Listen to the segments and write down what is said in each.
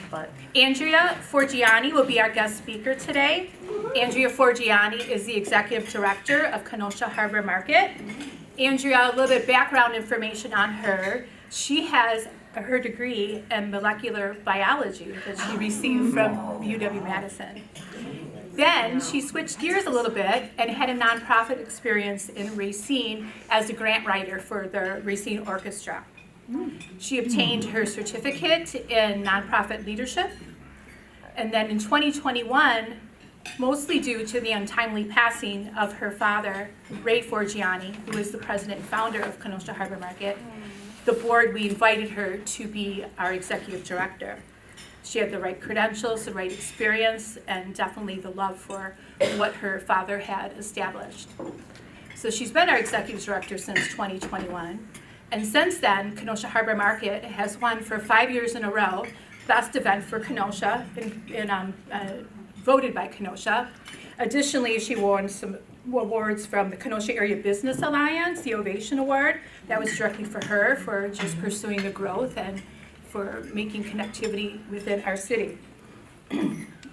but Andrea Forgianni will be our guest speaker today. Andrea Forgianni is the Executive Director of Kenosha Harbor Market. Andrea, a little bit of background information on her. She has her degree in molecular biology that she received from UW-Madison. Then she switched gears a little bit and had a nonprofit experience in Racine as a grant writer for the Racine Orchestra. She obtained her certificate in nonprofit leadership, and then in 2021, mostly due to the untimely passing of her father, Ray Forgianni, who was the president and founder of Kenosha Harbor Market, the board, we invited her to be our executive director. She had the right credentials, the right experience, and definitely the love for what her father had established. So she's been our executive director since 2021. And since then, Kenosha Harbor Market has won for 5 years in a row Best Event for Kenosha, voted by Kenosha. Additionally, she won some awards from the Kenosha Area Business Alliance, the Ovation Award. That was directly for her for just pursuing the growth and for making connectivity within our city.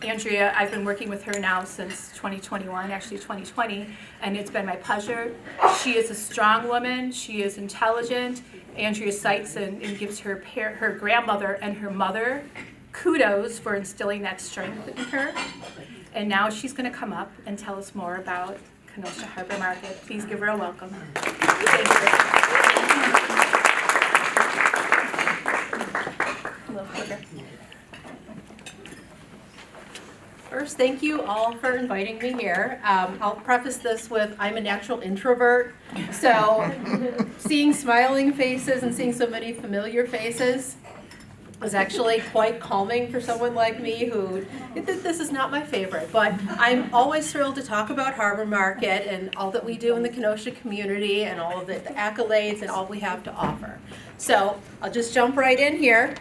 Andrea, I've been working with her now since 2021, actually 2020, and it's been my pleasure. She is a strong woman, she is intelligent. Andrea cites and gives her grandmother and her mother kudos for instilling that strength in her. And now she's going to come up and tell us more about Kenosha Harbor Market. Please give her a welcome. Thank you. first, thank you all for inviting me here. I'll preface this with I'm a natural introvert, so seeing smiling faces and seeing so many familiar faces is actually quite calming for someone like me who, this is not my favorite, but I'm always thrilled to talk about Harbor Market and all that we do in the Kenosha community and all of the accolades and all we have to offer. So I'll just jump right in here.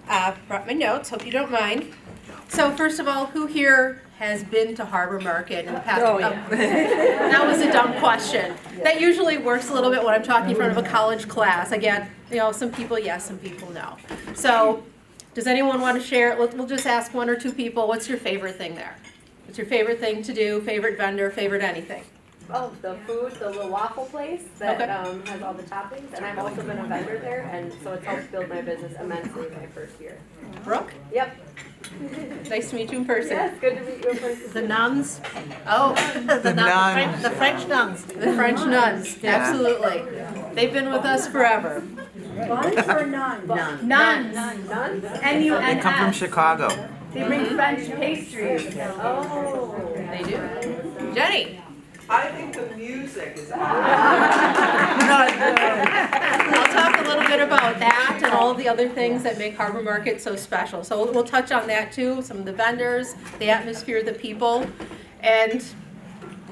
Brought my notes, hope you don't mind. So first of all, who here has been to Harbor Market in the past? Oh, yeah. That was a dumb question. That usually works a little bit when I'm talking in front of a college class. I get, some people yes, some people no. So does anyone want to share? We'll just ask one or two people, what's your favorite thing there? What's your favorite thing to do, favorite vendor, favorite anything? Oh, the food, the little waffle place that has all the toppings, and I've also been a vendor there, and so it's helped build my business immensely my first year. Brooke? Yep. Nice to meet you in person. Yes, good to meet you in person. The nuns, Oh, the nuns, the French nuns. the French nuns, absolutely. They've been with us forever. Buns or nuns? Nuns. Nuns. Nuns? N-U-N-S. They come from Chicago. They bring French pastries. Oh. They do. Jenny? I think the music is I'll talk a little bit about that and all the other things that make Harbor Market so special. So we'll touch on that too, some of the vendors, the atmosphere, the people, and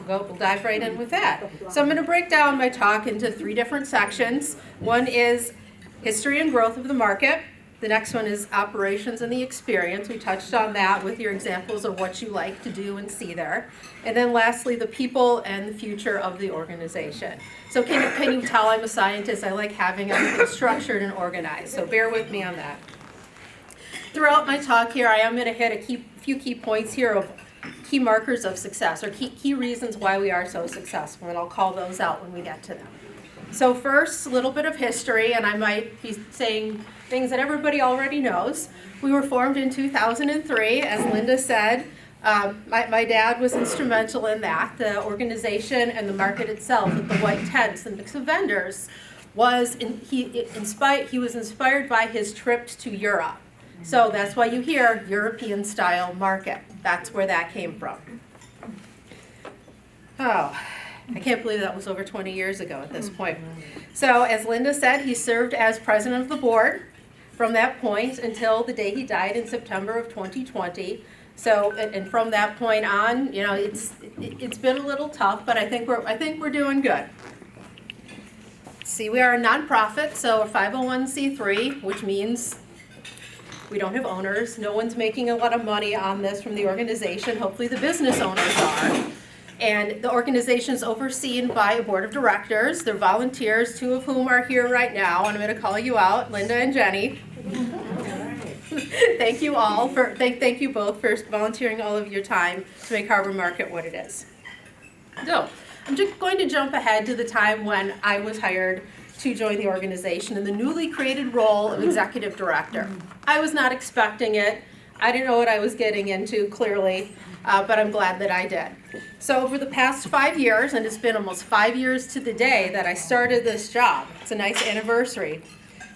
we'll dive right in with that. So I'm going to break down my talk into 3 different sections. One is history and growth of the market. The next one is operations and the experience. We touched on that with your examples of what you like to do and see there. And then lastly, the people and the future of the organization. So can you tell I'm a scientist? I like having everything structured and organized. So bear with me on that. Throughout my talk here, I am going to hit a few key points here of key markers of success or key reasons why we are so successful. And I'll call those out when we get to them. So first, a little bit of history, and I might be saying things that everybody already knows. We were formed in 2003, as Linda said. My dad was instrumental in that. The organization and the market itself, with the white tents, the mix of vendors, he was inspired by his trip to Europe. So that's why you hear European-style market. That's where that came from. Oh. I can't believe that was over 20 years ago at this point. So as Linda said, he served as president of the board from that point until the day he died in September of 2020. So, and from that point on, it's been a little tough, but I think we're doing good. See, we are a nonprofit, so a 501c3, which means we don't have owners. No one's making a lot of money on this from the organization. Hopefully the business owners are. And the organization is overseen by a board of directors. They're volunteers, 2 of whom are here right now, and I'm going to call you out, Linda and Jenny. Thank you all thank you both for volunteering all of your time to make Harbor Market what it is. So, I'm just going to jump ahead to the time when I was hired to join the organization in the newly created role of executive director. I was not expecting it. I didn't know what I was getting into, clearly, but I'm glad that I did. So over the past 5 years, and it's been almost 5 years to the day that I started this job, it's a nice anniversary,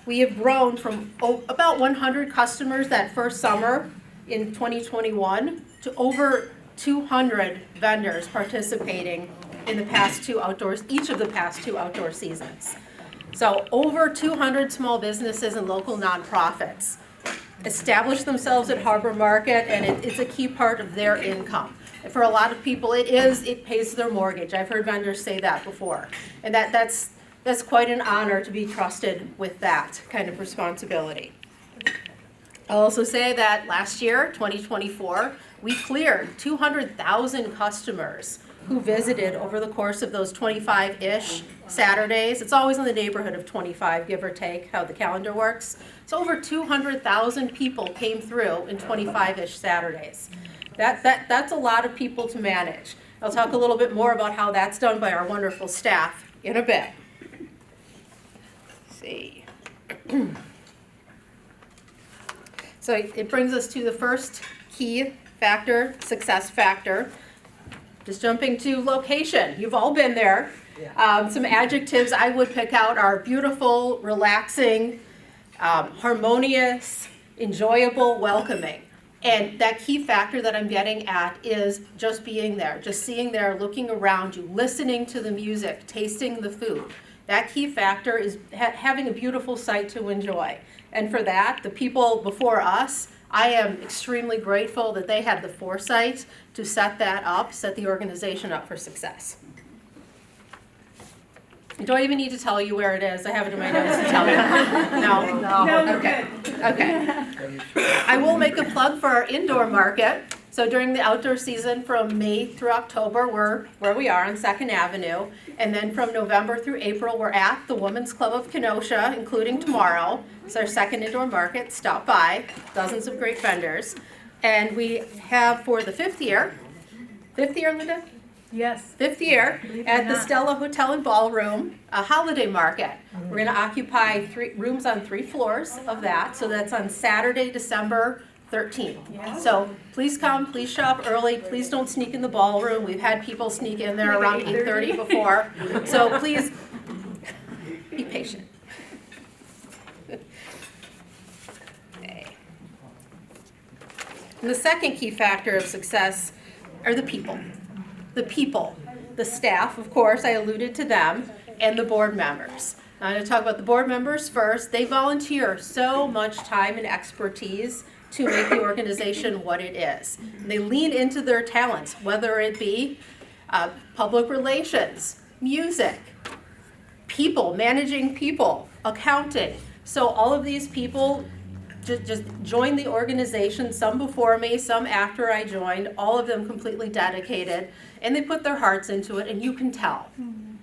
we have grown from about 100 customers that first summer in 2021 to over 200 vendors participating in the past each of the past two outdoor seasons. So over 200 small businesses and local nonprofits establish themselves at Harbor Market, and it's a key part of their income. For a lot of people, it pays their mortgage. I've heard vendors say that before. And that's quite an honor to be trusted with that kind of responsibility. I'll also say that last year, 2024, we cleared 200,000 customers who visited over the course of those 25-ish Saturdays. It's always in the neighborhood of 25, give or take, how the calendar works. So over 200,000 people came through in 25-ish Saturdays. That's a lot of people to manage. I'll talk a little bit more about how that's done by our wonderful staff in a bit. Let's see. So it brings us to the first key factor, success factor. Just jumping to location. You've all been there. Some adjectives I would pick out are beautiful, relaxing, harmonious, enjoyable, welcoming. And that key factor that I'm getting at is just being there, just seeing there, looking around you, listening to the music, tasting the food. That key factor is having a beautiful sight to enjoy. And for that, the people before us, I am extremely grateful that they had the foresight to set that up, set the organization up for success. Do I even need to tell you where it is? I have it in my notes to tell you. No? No, Okay. Okay. I will make a plug for our indoor market. So during the outdoor season from May through October, we're where we are on 2nd Avenue. And then from November through April, we're at the Women's Club of Kenosha, including tomorrow. It's our second indoor market. Stop by. Dozens of great vendors. And we have for the 5th year, Linda? Yes. 5th year at the Stella Hotel and Ballroom, a holiday market. We're going to occupy 3 rooms on 3 floors of that. So that's on Saturday, December 13th. So please come, please shop early. Please don't sneak in the ballroom. We've had people sneak in there around 8:30 before. So please be patient. Okay. And the second key factor of success are the people. The people, the staff, of course, I alluded to them, and the board members. Now, I'm going to talk about the board members first. They volunteer so much time and expertise to make the organization what it is. And they lean into their talents, whether it be public relations, music, people, managing people, accounting. So all of these people just joined the organization, some before me, some after I joined, all of them completely dedicated, and they put their hearts into it, and you can tell. Mm-hmm.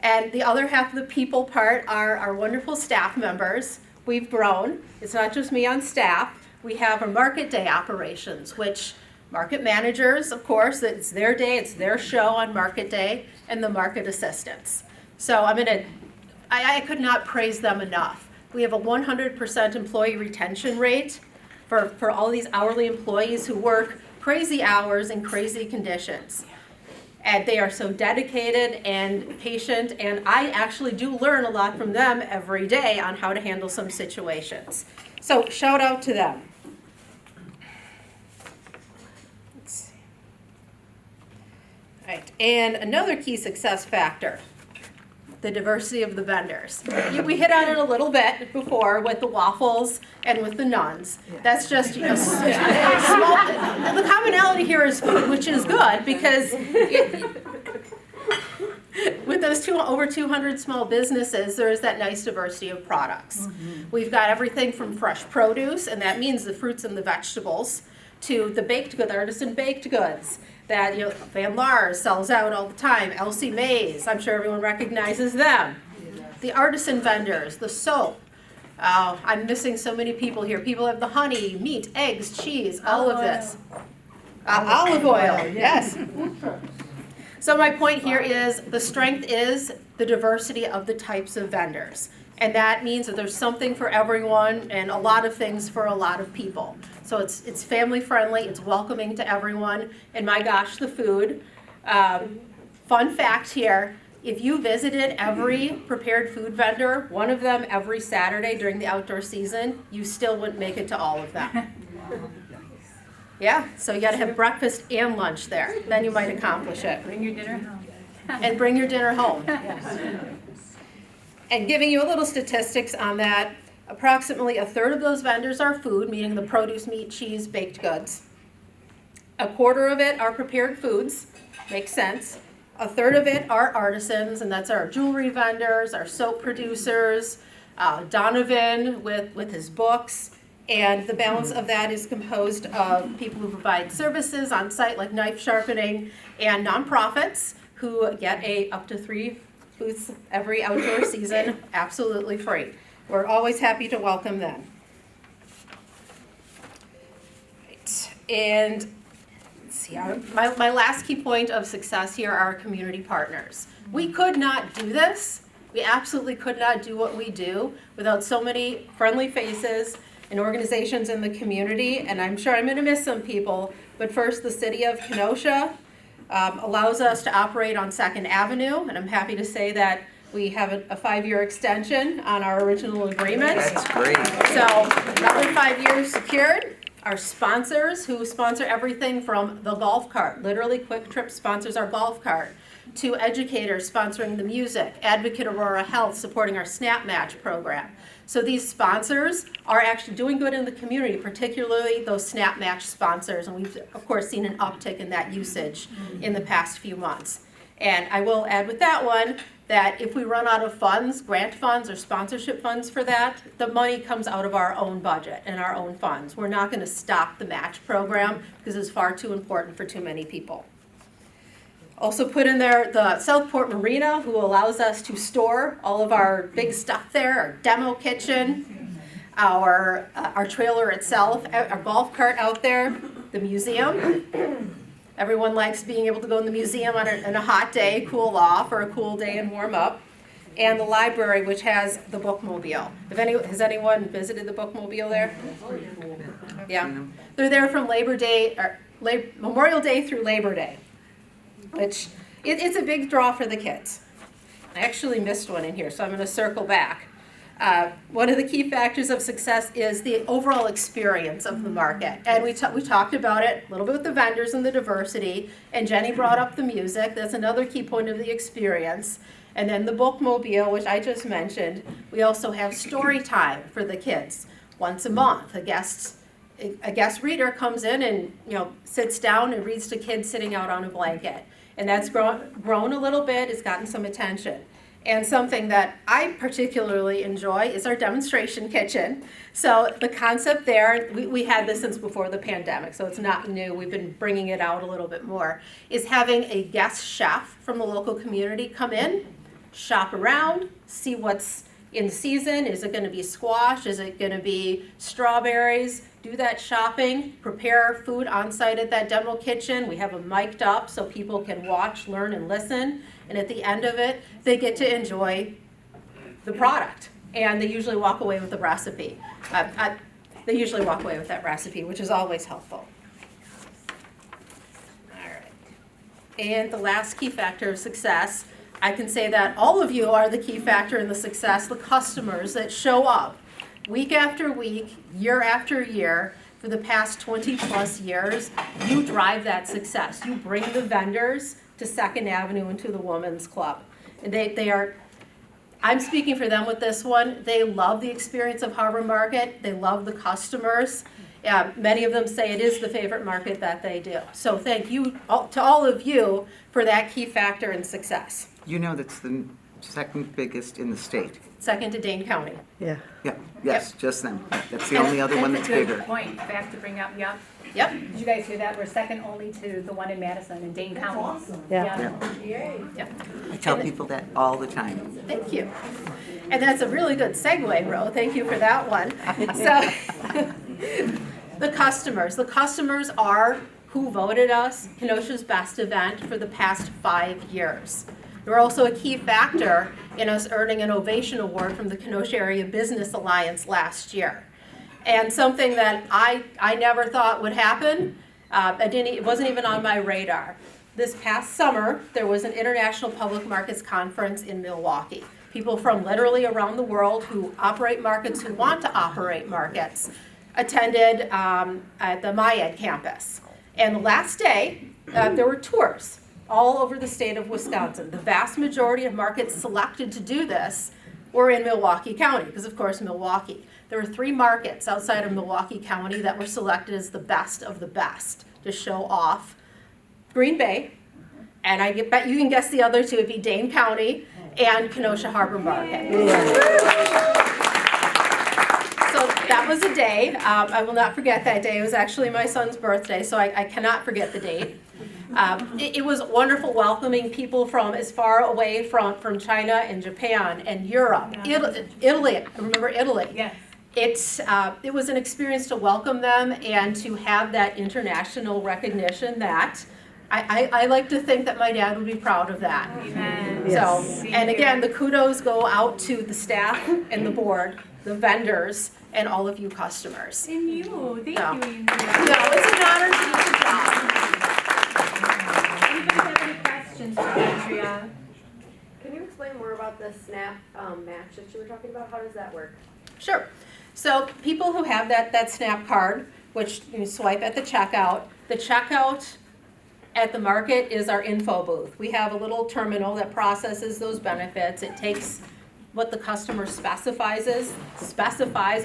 And the other half of the people part are our wonderful staff members. We've grown. It's not just me on staff. We have our market day operations, which market managers, of course, it's their day, it's their show on market day, and the market assistants. So I could not praise them enough. We have a 100% employee retention rate for all these hourly employees who work crazy hours in crazy conditions. And they are so dedicated and patient, and I actually do learn a lot from them every day on how to handle some situations. So shout out to them. Let's see. Right, and another key success factor, the diversity of the vendors. We hit on it a little bit before with the waffles and with the nuns. That's just small. The commonality here is food, which is good because with those over 200 small businesses, there is that nice diversity of products. Mm-hmm. We've got everything from fresh produce, and that means the fruits and the vegetables, to the baked goods, artisan baked goods. That Van Laar's sells out all the time. Elsie Mays, I'm sure everyone recognizes them. The artisan vendors, the soap, Oh, I'm missing so many people here. People have the honey, meat, eggs, cheese, all of this. Olive oil, yes. So my point here is the strength is the diversity of the types of vendors. And that means that there's something for everyone and a lot of things for a lot of people. So it's family friendly, it's welcoming to everyone, and my gosh, the food. Fun fact here, if you visited every prepared food vendor, one of them every Saturday during the outdoor season, you still wouldn't make it to all of them. Yeah, so you gotta have breakfast and lunch there, then you might accomplish it. Bring your dinner home. And bring your dinner home. And giving you a little statistics on that, approximately a third of those vendors are food, meaning the produce, meat, cheese, baked goods. A quarter of it are prepared foods, makes sense. A third of it are artisans, and that's our jewelry vendors, our soap producers, Donovan with his books, and the balance of that is composed of people who provide services on site like knife sharpening, and nonprofits who get up to 3 booths every outdoor season, absolutely free. We're always happy to welcome them. Right. And let's see, my last key point of success here are our community partners. We could not do this. We absolutely could not do what we do without so many friendly faces and organizations in the community, and I'm sure I'm going to miss some people, but first, the city of Kenosha allows us to operate on 2nd Avenue, and I'm happy to say that we have a 5-year extension on our original agreement. That's great. So another 5 years secured. Our sponsors, who sponsor everything from the golf cart, literally Quick Trip sponsors our golf cart, to educators sponsoring the music, Advocate Aurora Health supporting our Snap Match program. So these sponsors are actually doing good in the community, particularly those Snap Match sponsors, and we've of course seen an uptick in that usage in the past few months. And I will add with that one that if we run out of funds, grant funds or sponsorship funds for that, the money comes out of our own budget and our own funds. We're not going to stop the match program because it's far too important for too many people. Also put in there the Southport Marina, who allows us to store all of our big stuff there, our demo kitchen, our trailer itself, our golf cart out there, the museum. Everyone likes being able to go in the museum on a hot day, cool off, or a cool day and warm up. And the library, which has the bookmobile. Has anyone visited the bookmobile there? Yeah. They're there from Memorial Day through Labor Day, which it's a big draw for the kids. I actually missed one in here, so I'm going to circle back. One of the key factors of success is the overall experience of the market. And we talked about it a little bit with the vendors and the diversity, and Jenny brought up the music. That's another key point of the experience. And then the bookmobile, which I just mentioned. We also have story time for the kids. Once a month, a guest reader comes in and sits down and reads to kids sitting out on a blanket. And that's grown a little bit. It's gotten some attention. And something that I particularly enjoy is our demonstration kitchen. So the concept there, we had this since before the pandemic, so it's not new. We've been bringing it out a little bit more, is having a guest chef from the local community come in, shop around, see what's in season. Is it going to be squash? Is it going to be strawberries? Do that shopping, prepare food on site at that demo kitchen. We have them mic'd up so people can watch, learn, and listen. And at the end of it, they get to enjoy the product. And they usually walk away with the recipe. They usually walk away with that recipe, which is always helpful. All right. And the last key factor of success, I can say that all of you are the key factor in the success, the customers that show up week after week, year after year, for the past 20 plus years. You drive that success. You bring the vendors to 2nd Avenue and to the Women's Club. And they are, I'm speaking for them with this one, they love the experience of Harbor Market. They love the customers. Many of them say it is the favorite market that they do. So thank you to all of you for that key factor in success. You know that's Second biggest in the state. second to Dane County. Yeah, yes, just them. That's the only other one that's Good bigger. point, back to bring up, yep. Yep. Did you guys hear that? We're second only to the one in Madison in Dane County. awesome. Yeah. Yep. I tell people that all the time. Thank you. And that's a really good segue, Ro. Thank you for that one. So, the customers are who voted us Kenosha's best event for the past 5 years. They're also a key factor in us earning an Ovation Award from the Kenosha Area Business Alliance last year. And something that I never thought would happen, it wasn't even on my radar. This past summer, there was an International Public Markets Conference in Milwaukee. People from literally around the world who operate markets, who want to operate markets, attended at the MyEd campus. And the last day, there were tours all over the state of Wisconsin. The vast majority of markets selected to do this were in Milwaukee County, because of course Milwaukee. There were 3 markets outside of Milwaukee County that were selected as the best of the best to show off. Green Bay, and I bet you can guess the other 2 would be Dane County and Kenosha Harbor Market. So that was a day. I will not forget that day. It was actually my son's birthday, so I cannot forget the date. It was wonderful welcoming people from as far away from China and Japan and Europe, Italy. I remember Italy. Yes. It was an experience to welcome them and to have that international recognition that I like to think that my dad would be proud of that. Amen. So, Same and again, here. the kudos go out to the staff and the board, the vendors, and all of you customers. And you, thank No. you, Andrea. No, it's an honor to do the job. Anybody have any questions for Andrea? Can you explain more about the SNAP match that you were talking about? How does that work? Sure. So people who have that SNAP card, which you swipe at the checkout at the market is our info booth. We have a little terminal that processes those benefits. It takes what the customer specifies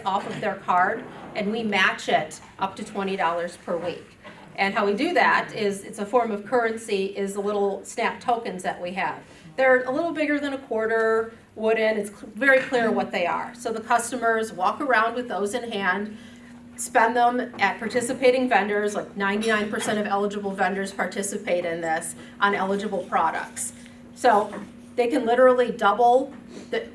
off of their card, and we match it up to $20 per week. And how we do that is, it's a form of currency, is the little SNAP tokens that we have. They're a little bigger than a quarter, wooden, it's very clear what they are. So the customers walk around with those in hand, spend them at participating vendors, like 99% of eligible vendors participate in this, on eligible products. So they can literally double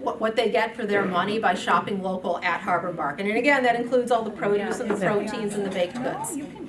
what they get for their money by shopping local at Harbor Market. And again, that includes all the produce and the proteins and the baked goods. You can